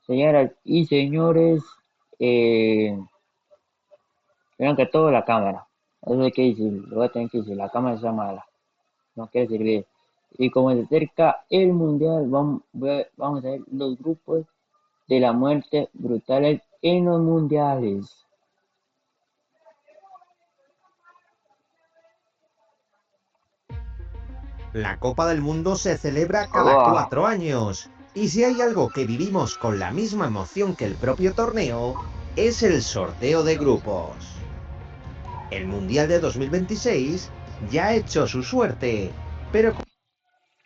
Señoras y señores, eh, vean que todo la cámara. Eso hay que decir, lo voy a tener que decir, la cámara está mala, no quiere servir. Y como se acerca el mundial, vamos a ver los grupos de la muerte brutales en los mundiales. La Copa del Mundo se celebra cada ¡Wow! 4 años, y si hay algo que vivimos con la misma emoción que el propio torneo, es el sorteo de grupos. El Mundial de 2026 ya ha hecho su suerte, pero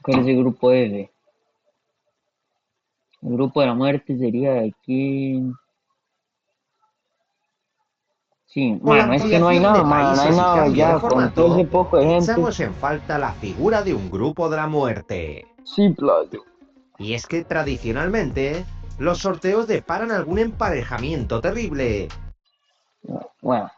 ¿Cuál es el grupo F? El grupo de la muerte sería de aquí. Sí, con la mano, es que no hay ampliación nada, de mano, no hay países y nada cambio de ya con todo ese formato, poco de gente. echamos en falta la figura de un grupo de la muerte. Sí, playo. Y es que tradicionalmente, los sorteos deparan algún emparejamiento terrible, Bueno,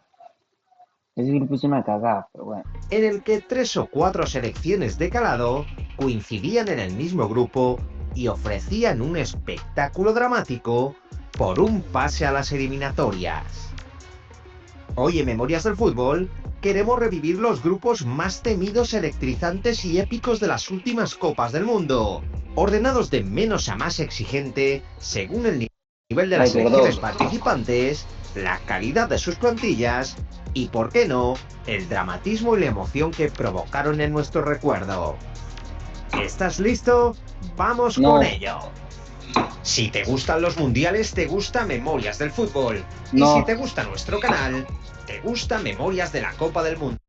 ese grupo es una cagada, pero bueno. en el que 3 o 4 selecciones de calado coincidían en el mismo grupo y ofrecían un espectáculo dramático por un pase a las eliminatorias. Hoy en Memorias del Fútbol queremos revivir los grupos más temidos, electrizantes y épicos de las últimas Copas del Mundo, ordenados de menos a más exigente según el nivel de las Ay, perdón. selecciones participantes, la calidad de sus plantillas y, por qué no, el dramatismo y la emoción que provocaron en nuestro recuerdo. ¿Estás listo? ¡Vamos con No, ello! Si te gustan los mundiales, te gusta Memorias del Fútbol. Y si no. te gusta nuestro canal, te gusta Memorias de la Copa del Mundo.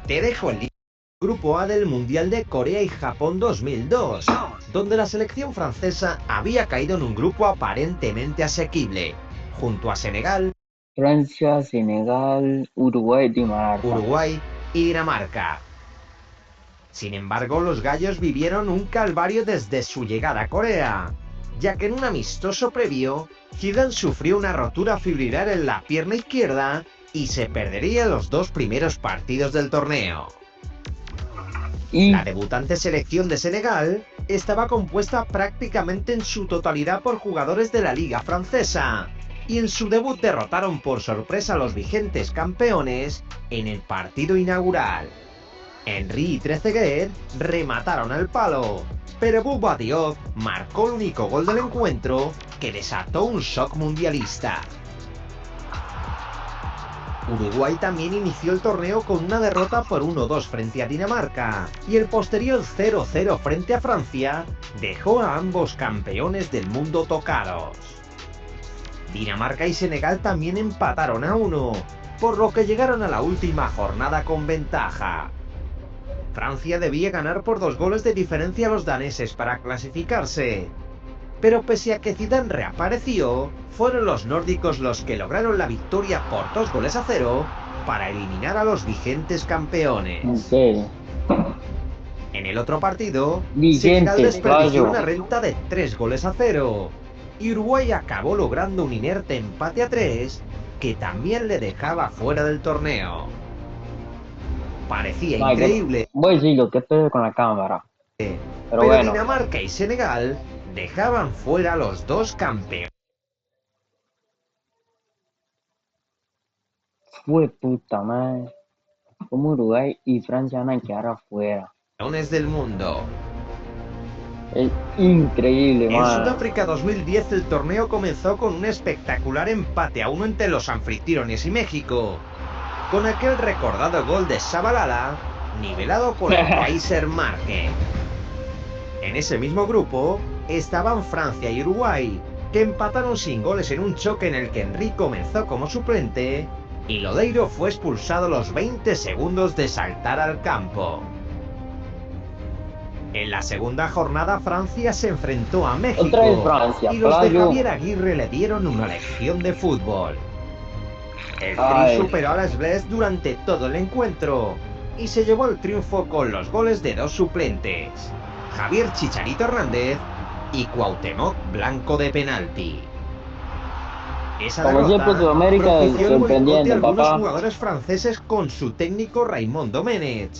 Te dejo el link del Grupo A del Mundial de Corea y Japón 2002, donde la selección francesa había caído en un grupo aparentemente asequible, junto a Senegal, Francia, Senegal, Uruguay, Dinamarca. Uruguay y Dinamarca. Sin embargo, los gallos vivieron un calvario desde su llegada a Corea, ya que en un amistoso previo, Zidane sufrió una rotura fibrilar en la pierna izquierda y se perdería los 2 primeros partidos del torneo. Y La debutante selección de Senegal estaba compuesta prácticamente en su totalidad por jugadores de la liga francesa, y en su debut derrotaron por sorpresa a los vigentes campeones en el partido inaugural. Henry y Trezeguet remataron al palo, pero Bouba Diop marcó el único gol del encuentro que desató un shock mundialista. Uruguay también inició el torneo con una derrota por 1-2 frente a Dinamarca, y el posterior 0-0 frente a Francia dejó a ambos campeones del mundo tocados. Dinamarca y Senegal también empataron a 1, por lo que llegaron a la última jornada con ventaja. Francia debía ganar por 2 goles de diferencia a los daneses para clasificarse. Pero pese a que Zidane reapareció, fueron los nórdicos los que lograron la victoria por 2-0 para eliminar a los vigentes en campeones. serio. En el otro partido, Senegal Vigentes, desperdició playo. una renta de 3-0, y Uruguay acabó logrando un inerte empate a 3 que también le dejaba fuera del torneo. Parecía Ay, increíble, voy a decirlo, qué pedo con la cámara. Pero pero bueno, Dinamarca y Senegal dejaban fuera a los 2 campeones fue puta madre. Como Uruguay y Francia van a quedar afuera. del mundo. Es increíble, En mano. Sudáfrica 2010 el torneo comenzó con un espectacular empate a 1 entre los anfitriones y México, con aquel recordado gol de Shabalala, nivelado por el Kaiser Marque. En ese mismo grupo estaban Francia y Uruguay, que empataron sin goles en un choque en el que Henry comenzó como suplente y Lodeiro fue expulsado a los 20 segundos de saltar al campo. En la segunda jornada Francia se enfrentó a Otra vez México Francia, y los de playo. Javier Aguirre le dieron una lección de fútbol. El Tri Ay, superó a las Blés durante todo el encuentro y se llevó el triunfo con los goles de 2 suplentes, Javier Chicharito Hernández y Cuauhtémoc Blanco de penalti. Esa como siempre derrota Sudamérica es propició el boicot de sorprendiendo, algunos papá. jugadores franceses con su técnico Raymond Domenech,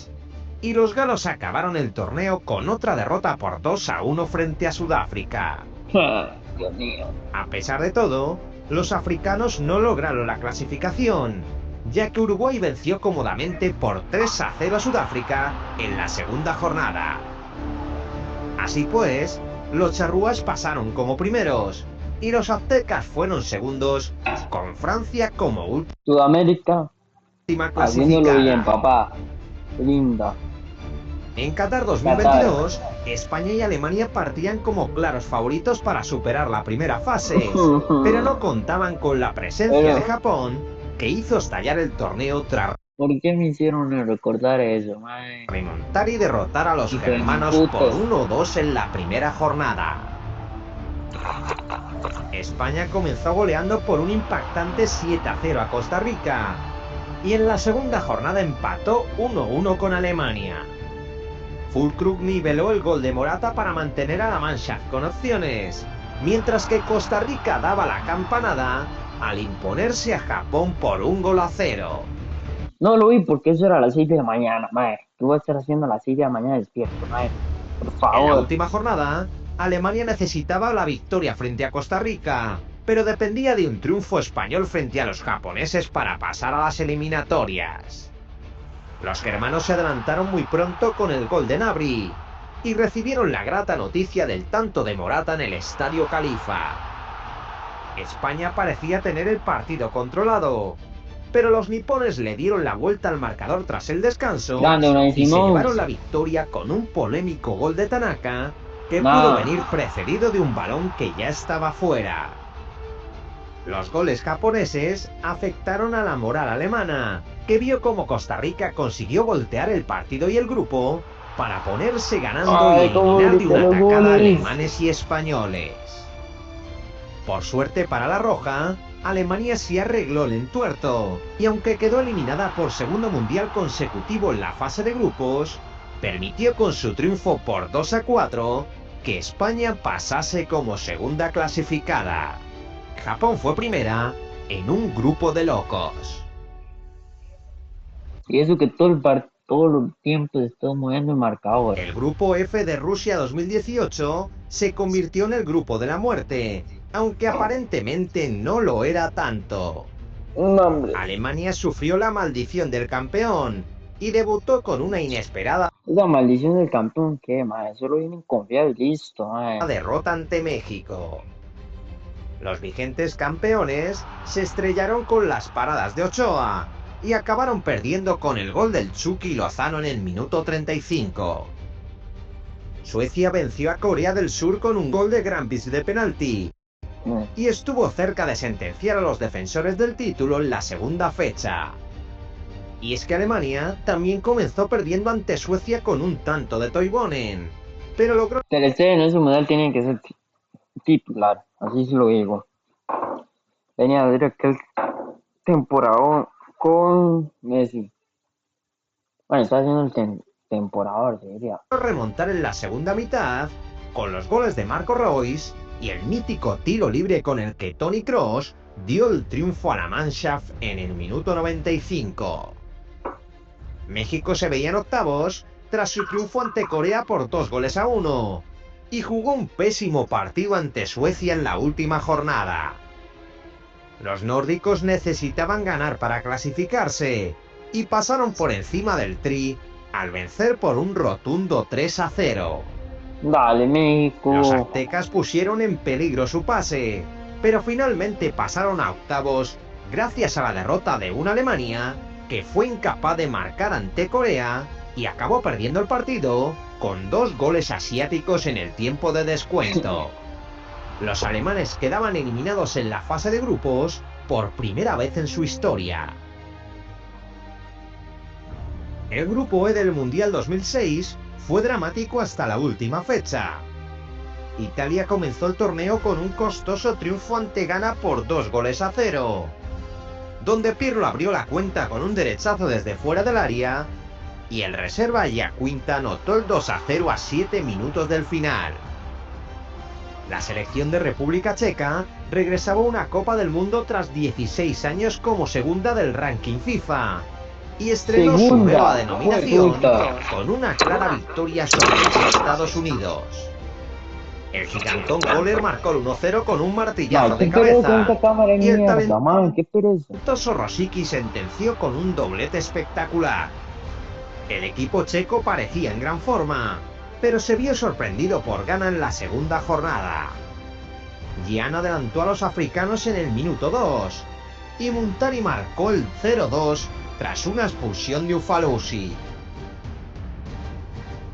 y los galos acabaron el torneo con otra derrota por 2-1 frente a Sudáfrica. Dios mío. A pesar de todo, los africanos no lograron la clasificación, ya que Uruguay venció cómodamente por 3-0 a Sudáfrica en la segunda jornada. Así pues, los charrúas pasaron como primeros y los aztecas fueron segundos, con Francia como Sudamérica, última haciéndolo bien, clasificada. papá. Qué linda. En Qatar Qatar. 2022, España y Alemania partían como claros favoritos para superar la primera fase, pero no contaban con la presencia de Pero, Japón, que hizo estallar el torneo tras ¿por qué me hicieron recordar eso, mae? remontar y derrotar a los Hijo de germanos por putas. 1-2 en la primera jornada. España comenzó goleando por un impactante 7-0 a Costa Rica y en la segunda jornada empató 1-1 con Alemania. Füllkrug niveló el gol de Morata para mantener a la Mannschaft con opciones, mientras que Costa Rica daba la campanada al imponerse a Japón por 1-0. No lo vi porque eso era a las 6 de la mañana, mae. ¿Qué voy a estar haciendo a las 6 de la mañana despierto, mae? Por En la favor. última jornada, Alemania necesitaba la victoria frente a Costa Rica, pero dependía de un triunfo español frente a los japoneses para pasar a las eliminatorias. Los germanos se adelantaron muy pronto con el gol de Gnabry y recibieron la grata noticia del tanto de Morata en el Estadio Califa. España parecía tener el partido controlado, pero los nipones le dieron la vuelta al marcador tras el descanso Grande, Unai y se Simón. llevaron la victoria con un polémico gol de Tanaka que pudo Nah. venir precedido de un balón que ya estaba fuera. Los goles japoneses afectaron a la moral alemana, que vio cómo Costa Rica consiguió voltear el partido y el grupo para ponerse ganando y Ay, cómo eliminar de grité una los tacada a goles. alemanes y españoles. Por suerte para la Roja, Alemania se arregló el entuerto, y aunque quedó eliminada por segundo mundial consecutivo en la fase de grupos, permitió con su triunfo por 2-4 que España pasase como segunda clasificada. Japón fue primera en un grupo de locos. Y eso que todos los tiempos estoy moviendo el marcador. El grupo F de Rusia 2018 se convirtió en el grupo de la muerte, aunque aparentemente no lo era tanto. No, hombre. Alemania sufrió la maldición del campeón y debutó con una inesperada Esa maldición del campeón, ¿qué, mae? Solo vienen confiados y listo, mae. derrota ante México. Los vigentes campeones se estrellaron con las paradas de Ochoa y acabaron perdiendo con el gol del Chucky Lozano en el minuto 35. Suecia venció a Corea del Sur con un gol de Grampis de penalti y estuvo cerca de sentenciar a los defensores del título en la segunda fecha. Y es que Alemania también comenzó perdiendo ante Suecia con un tanto de Toivonen, pero logró Ter Stegen en ese mundial tiene que ser titular, así se lo digo. Venía a ver aquel temporada con Messi. Bueno, está haciendo el temporador, diría. remontar en la segunda mitad con los goles de Marco Reus y el mítico tiro libre con el que Toni Kroos dio el triunfo a la Mannschaft en el minuto 95. México se veía en octavos tras su triunfo ante Corea por 2-1 y jugó un pésimo partido ante Suecia en la última jornada. Los nórdicos necesitaban ganar para clasificarse y pasaron por encima del Tri al vencer por un rotundo 3-0. Dale, México. Los aztecas pusieron en peligro su pase, pero finalmente pasaron a octavos gracias a la derrota de una Alemania que fue incapaz de marcar ante Corea y acabó perdiendo el partido con 2 goles asiáticos en el tiempo de descuento. Los alemanes quedaban eliminados en la fase de grupos por primera vez en su historia. El grupo E del Mundial 2006 fue dramático hasta la última fecha. Italia comenzó el torneo con un costoso triunfo ante Ghana por 2-0, donde Pirlo abrió la cuenta con un derechazo desde fuera del área y el reserva Iaquinta anotó el 2-0 a 7 minutos del final. La selección de República Checa regresaba a una Copa del Mundo tras 16 años como segunda del ranking FIFA y estrenó su nueva denominación con una clara victoria sobre los Estados Unidos. El gigantón Kohler marcó el 1-0 con un martillazo Man, qué de pereza con cabeza. esta cámara de Y el mierda, man, qué pereza. talentoso Rosicky sentenció con un doblete espectacular. El equipo checo parecía en gran forma, pero se vio sorprendido por Ghana en la segunda jornada. Gian adelantó a los africanos en el minuto 2 y Muntari marcó el 0-2 tras una expulsión de Ufalusi.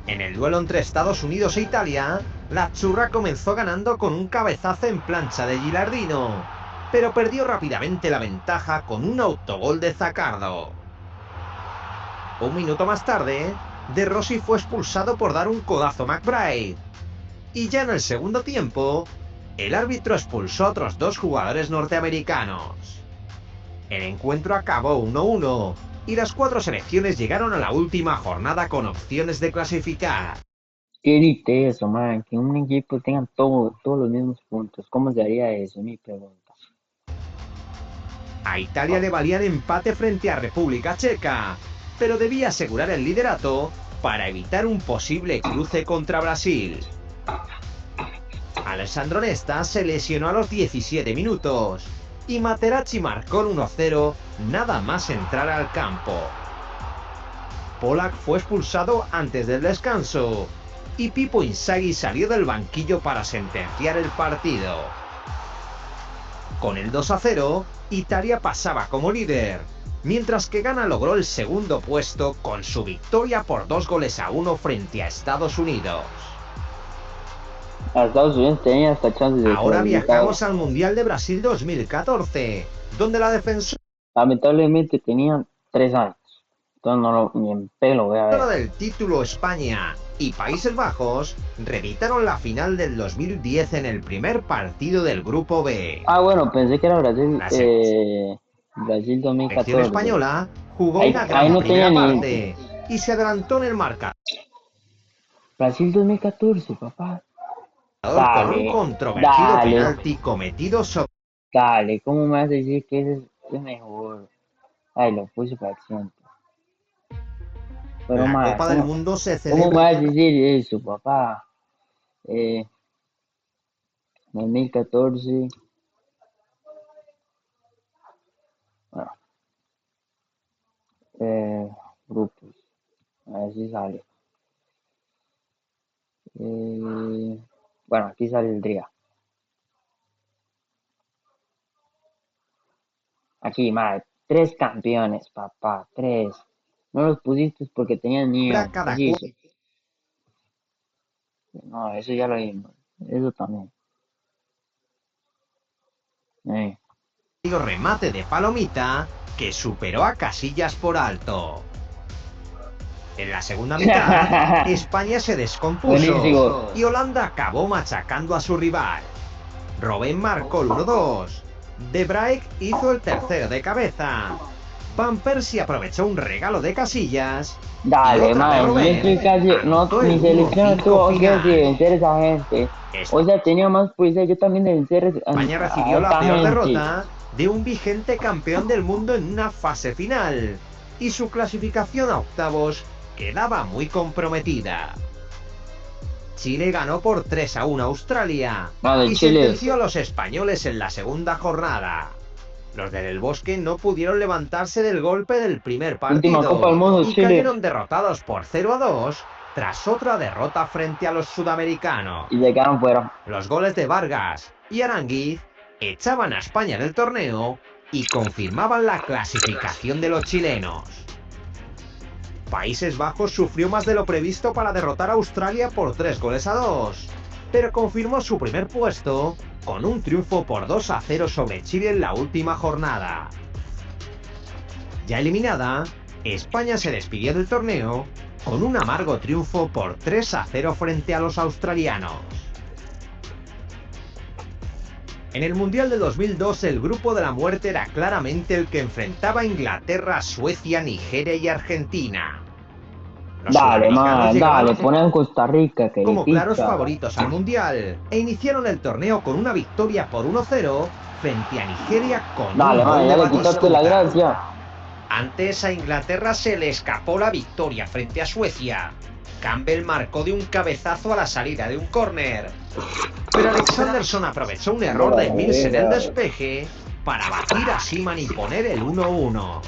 En el duelo entre Estados Unidos e Italia, la Azzurra comenzó ganando con un cabezazo en plancha de Gilardino, pero perdió rápidamente la ventaja con un autogol de Zaccardo. Un minuto más tarde, De Rossi fue expulsado por dar un codazo a McBride. Y ya en el segundo tiempo, el árbitro expulsó a otros dos jugadores norteamericanos. El encuentro acabó 1-1 y las 4 selecciones llegaron a la última jornada con opciones de clasificar. ¿Qué edite eso, man? Que un equipo tenga todos los mismos puntos. ¿Cómo se haría eso? Mi pregunta. A Italia le valía el empate frente a República Checa, pero debía asegurar el liderato para evitar un posible cruce contra Brasil. Alessandro Nesta se lesionó a los 17 minutos y Materazzi marcó el 1-0 nada más entrar al campo. Polak fue expulsado antes del descanso y Pippo Inzaghi salió del banquillo para sentenciar el partido. Con el 2-0, Italia pasaba como líder, mientras que Ghana logró el segundo puesto con su victoria por 2-1 frente a Estados Unidos. A Estados Unidos tenía hasta chances de Ahora clasificar. viajamos al Mundial de Brasil 2014, donde la defensora Lamentablemente tenían 3 años. Entonces no lo, ni en pelo voy a ver. del título España y Países Bajos reeditaron la final del 2010 en el primer partido del Grupo B. Ah, bueno, pensé que era Brasil, La Brasil selección 2014. española jugó Ahí una gran no primera tenía ni... parte y se adelantó en el marcador Brasil 2014, papá. con un Dale, controvertido dale, penalti cometido sobre dale. ¿Cómo me vas a decir que ese es mejor? Ay, lo puse para accidente. Pero la más, Copa del Mundo. Se ¿cómo me celebra vas a decir eso, papá? 2014. Bueno, grupos. A ver si sale. Bueno, aquí saldría. Aquí, madre. 3 campeones, papá. 3. No los pusiste porque tenían niños. cada Así. No, eso ya lo vimos. Eso también. remate de Palomita que superó a Casillas por alto. En la segunda mitad, España se descompuso Buenísimo. y Holanda acabó machacando a su rival. Robben marcó el 1-2. De Vrij hizo el tercero de cabeza. Van Persie aprovechó un regalo de Casillas. Dale, man, yo estoy casi, no, mi selección tuvo que vencer a esa gente. O sea, tenía más posibilidad yo también de vencer España recibió la peor derrota de un vigente campeón del mundo en una fase final, y su clasificación a octavos quedaba muy comprometida. Chile ganó por 3-1 a Australia y sentenció a los españoles en la segunda jornada. Los de Del Bosque no pudieron levantarse del golpe del primer partido Copa del Mundo, y Chile. cayeron derrotados por 0-2 tras otra derrota frente a los sudamericanos. Y se quedaron fuera. Los goles de Vargas y Aránguiz echaban a España del torneo y confirmaban la clasificación de los chilenos. Países Bajos sufrió más de lo previsto para derrotar a Australia por 3-2, pero confirmó su primer puesto con un triunfo por 2-0 sobre Chile en la última jornada. Ya eliminada, España se despidió del torneo con un amargo triunfo por 3-0 frente a los australianos. En el Mundial de 2002 el grupo de la muerte era claramente el que enfrentaba a Inglaterra, Suecia, Nigeria y Argentina. Los Dale, man, llegaban dale, ponen Costa Rica, que como claros pica. favoritos al Mundial e iniciaron el torneo con una victoria por 1-0 frente a Nigeria con Dale, un man, gol ya de le quitaste la Batistuta. gracia. Antes a Inglaterra se le escapó la victoria frente a Suecia. Campbell marcó de un cabezazo a la salida de un córner. Pero Alexandersson aprovechó un error de Mills en el despeje para batir a Seaman y poner el 1-1.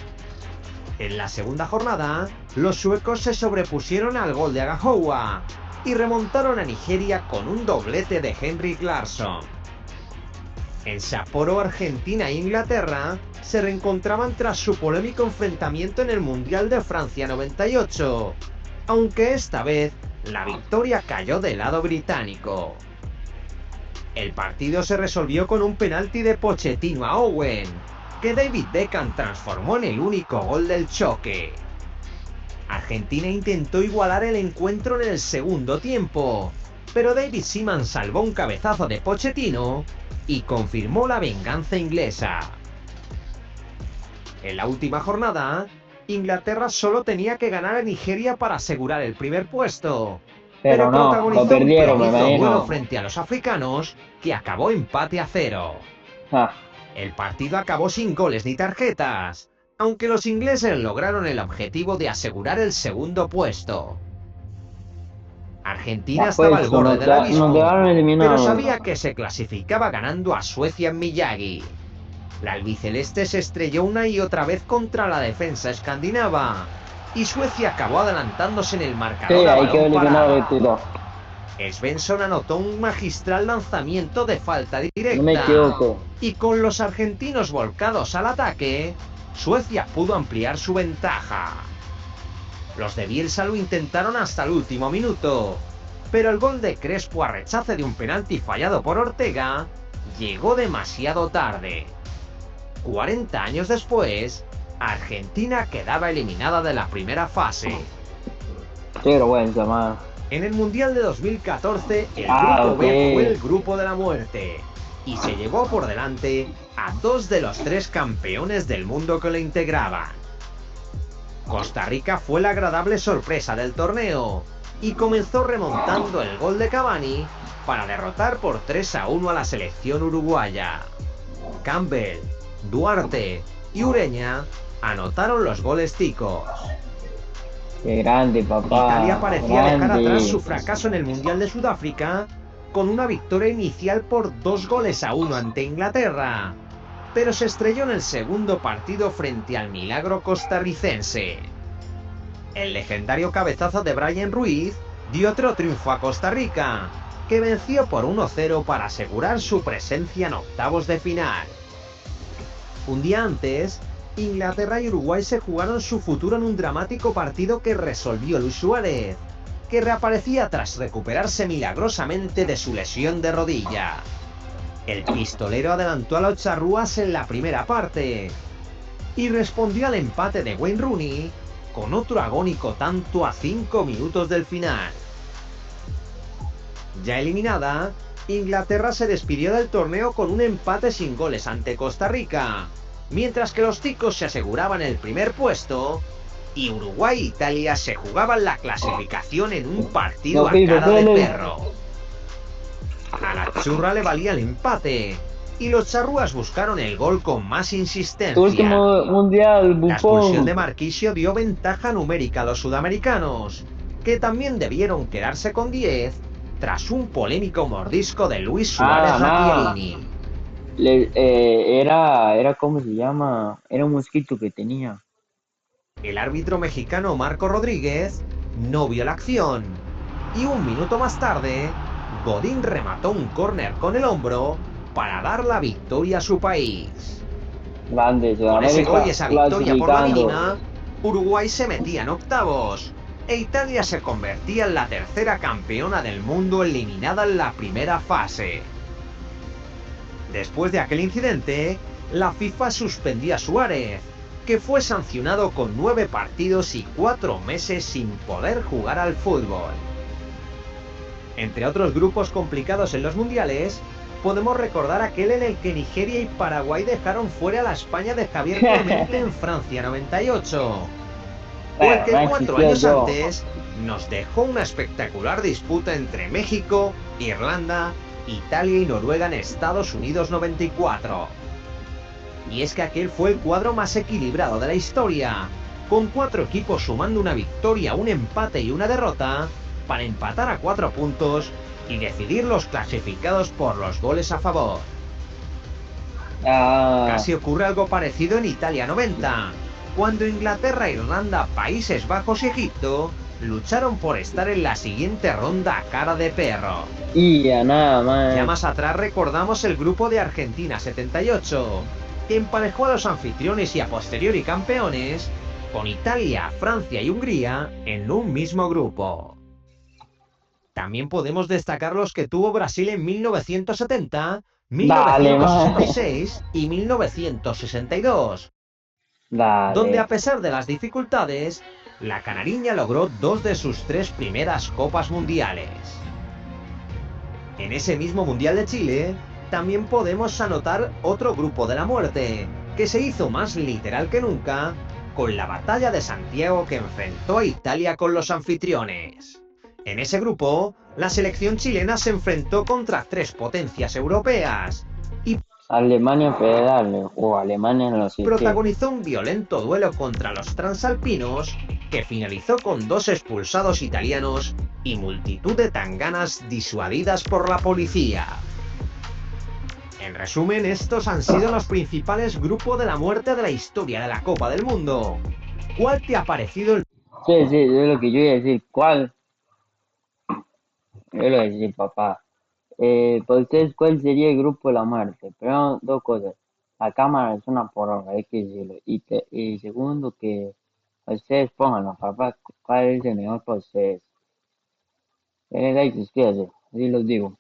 En la segunda jornada, los suecos se sobrepusieron al gol de Agahoua y remontaron a Nigeria con un doblete de Henrik Larsson. En Sapporo, Argentina e Inglaterra se reencontraban tras su polémico enfrentamiento en el Mundial de Francia 98, aunque esta vez la victoria cayó del lado británico. El partido se resolvió con un penalti de Pochettino a Owen, que David Beckham transformó en el único gol del choque. Argentina intentó igualar el encuentro en el segundo tiempo, pero David Seaman salvó un cabezazo de Pochettino y confirmó la venganza inglesa. En la última jornada, Inglaterra solo tenía que ganar a Nigeria para asegurar el primer puesto, Pero no, protagonizó lo perdieron, me un plomizo duelo imagino. frente a los africanos que acabó empate a 0. Ah, El partido acabó sin goles ni tarjetas, aunque los ingleses lograron el objetivo de asegurar el segundo puesto. Argentina estaba al borde del nos abismo, quedaron pero eliminados. sabía que se clasificaba ganando a Suecia en Miyagi. La albiceleste se estrelló una y otra vez contra la defensa escandinava, y Suecia acabó adelantándose en el marcador Sí, a ahí quedó balón eliminado parado. el tiro. Svensson anotó un magistral lanzamiento de falta directa. No me equivoco. Y con los argentinos volcados al ataque, Suecia pudo ampliar su ventaja. Los de Bielsa lo intentaron hasta el último minuto, pero el gol de Crespo a rechace de un penalti fallado por Ortega llegó demasiado tarde. 40 años después, Argentina quedaba eliminada de la primera fase. Qué vergüenza, man. En el Mundial de 2014, el grupo B ok. fue el grupo de la muerte y se llevó por delante a 2 de los 3 campeones del mundo que lo integraban. Costa Rica fue la agradable sorpresa del torneo y comenzó remontando el gol de Cavani para derrotar por 3-1 a la selección uruguaya. Campbell, Duarte y Ureña anotaron los goles ticos. Qué grande, papá. Italia parecía dejar grande. atrás su fracaso en el Mundial de Sudáfrica con una victoria inicial por 2-1 ante Inglaterra, pero se estrelló en el segundo partido frente al milagro costarricense. El legendario cabezazo de Brian Ruiz dio otro triunfo a Costa Rica, que venció por 1-0 para asegurar su presencia en octavos de final. Un día antes, Inglaterra y Uruguay se jugaron su futuro en un dramático partido que resolvió Luis Suárez, que reaparecía tras recuperarse milagrosamente de su lesión de rodilla. El pistolero adelantó a los charrúas en la primera parte y respondió al empate de Wayne Rooney con otro agónico tanto a 5 minutos del final. Ya eliminada, Inglaterra se despidió del torneo con un empate sin goles ante Costa Rica, mientras que los ticos se aseguraban el primer puesto y Uruguay e Italia se jugaban la clasificación en un partido a cara de perro. A la churra le valía el empate y los charrúas buscaron el gol con más insistencia. Último mundial, La expulsión Buffon. de Marquisio dio ventaja numérica a los sudamericanos, que también debieron quedarse con 10 tras un polémico mordisco de Luis Suárez a Chiellini. Era, ¿cómo se llama? Era un mosquito que tenía. El árbitro mexicano Marco Rodríguez no vio la acción y un minuto más tarde, Godín remató un córner con el hombro para dar la victoria a su país. Grande, Con ese Sudamérica gol y esa victoria por la clasificando. mínima, Uruguay se metía en octavos e Italia se convertía en la tercera campeona del mundo eliminada en la primera fase. Después de aquel incidente, la FIFA suspendió a Suárez, que fue sancionado con 9 partidos y 4 meses sin poder jugar al fútbol. Entre otros grupos complicados en los mundiales, podemos recordar aquel en el que Nigeria y Paraguay dejaron fuera a la España de Javier Clemente en Francia 98. O el que 4 años antes nos dejó una espectacular disputa entre México, Irlanda, Italia y Noruega en Estados Unidos 94. Y es que aquel fue el cuadro más equilibrado de la historia, con 4 equipos sumando una victoria, un empate y una derrota, para empatar a 4 puntos y decidir los clasificados por los goles a favor. Ah, Casi ocurre algo parecido en Italia 90, cuando Inglaterra, Irlanda, Países Bajos y Egipto lucharon por estar en la siguiente ronda a cara de perro. y ya nada Ya más. más atrás recordamos el grupo de Argentina 78, que emparejó a los anfitriones y a posteriori campeones con Italia, Francia y Hungría en un mismo grupo. También podemos destacar los que tuvo Brasil en 1970, Dale, man. 1966 y 1962, donde a Dale. pesar de las dificultades, la canariña logró 2 de sus 3 primeras copas mundiales. En ese mismo Mundial de Chile, también podemos anotar otro grupo de la muerte, que se hizo más literal que nunca, con la batalla de Santiago que enfrentó a Italia con los anfitriones. En ese grupo, la selección chilena se enfrentó contra 3 potencias europeas y Alemania Federal o Alemania no sé qué. protagonizó un violento duelo contra los transalpinos que finalizó con 2 expulsados italianos y multitud de tanganas disuadidas por la policía. En resumen, estos han sido los principales grupos de la muerte de la historia de la Copa del Mundo. ¿Cuál te ha parecido el Sí, sí, es lo que yo iba a decir. ¿Cuál? Yo lo iba a decir, papá. Para ustedes, ¿cuál sería el grupo de la muerte? Primero, dos cosas. La cámara es una poronga, hay que decirlo. Y segundo, que ustedes pónganlo, papá, ¿cuál es el mejor para ustedes? Denle like, suscríbase, así los digo.